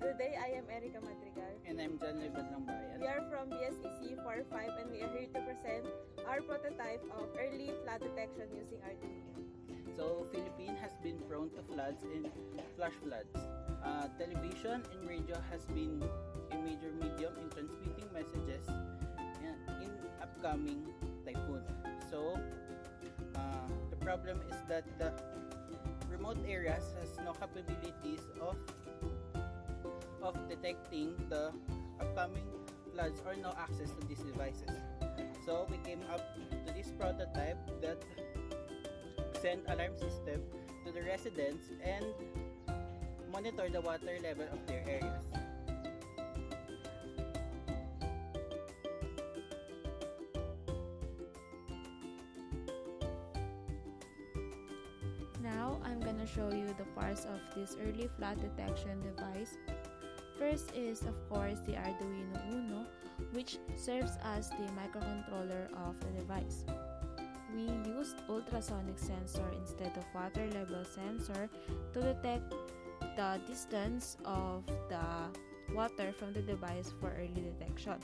Today I am Erika Madrigal. And I'm Jon Lloyd Madlangbayan. We are from BSECE 4-5 and we are here to present our prototype of early flood detection using Arduino. So, Philippines has been prone to floods and flash floods. Television and radio has been a major medium in transmitting messages in upcoming typhoon. So, the problem is that the remote areas has no capabilities of detecting the upcoming floods or no access to these devices. So we came up to this prototype that send alarm system to the residents and monitor the water level of their areas. Now, I'm gonna show you the parts of this early flood detection device. First is, of course, the Arduino Uno, which serves as the microcontroller of the device. We used ultrasonic sensor instead of water level sensor to detect the distance of the water from the device for early detection.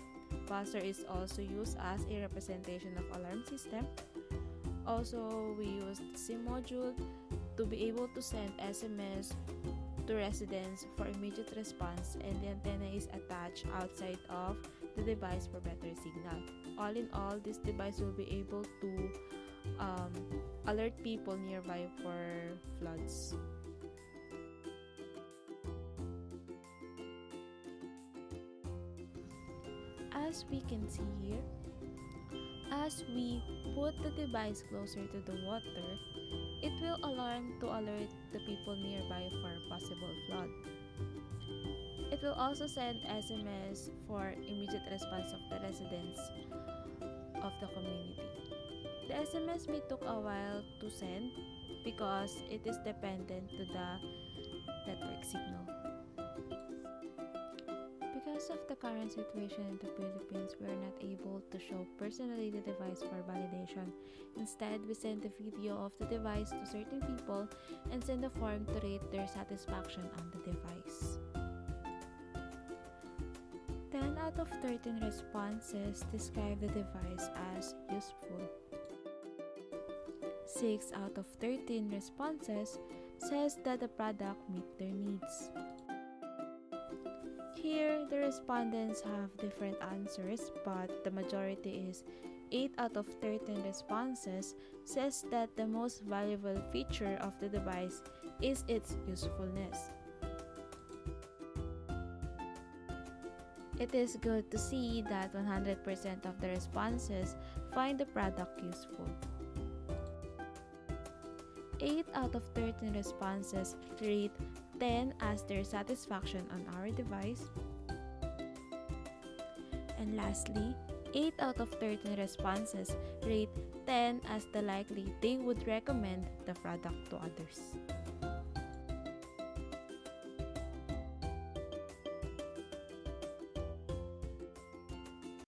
Buzzer is also used as a representation of alarm system. Also, we used SIM module to be able to send SMS to residents for immediate response, and the antenna is attached outside of the device for better signal. All in all, this device will be able to alert people nearby for floods. As we can see here, as we put the device closer to the water, it will alarm to alert the people nearby for possible flood. It will also send SMS for immediate response of the residents of the community. The SMS may took a while to send because it is dependent to the network signal. Because of the current situation in the Philippines, we are not able to show personally the device for validation. Instead, we send the video of the device to certain people and send a form to rate their satisfaction on the device. 10 out of 13 responses describe the device as useful. 6 out of 13 responses says that the product meet their needs. Here, the respondents have different answers, but the majority is 8 out of 13 responses says that the most valuable feature of the device is its usefulness. It is good to see that 100% of the responses find the product useful. 8 out of 13 responses rate 10 as their satisfaction on our device. And lastly, 8 out of 13 responses rate 10 as the likely they would recommend the product to others.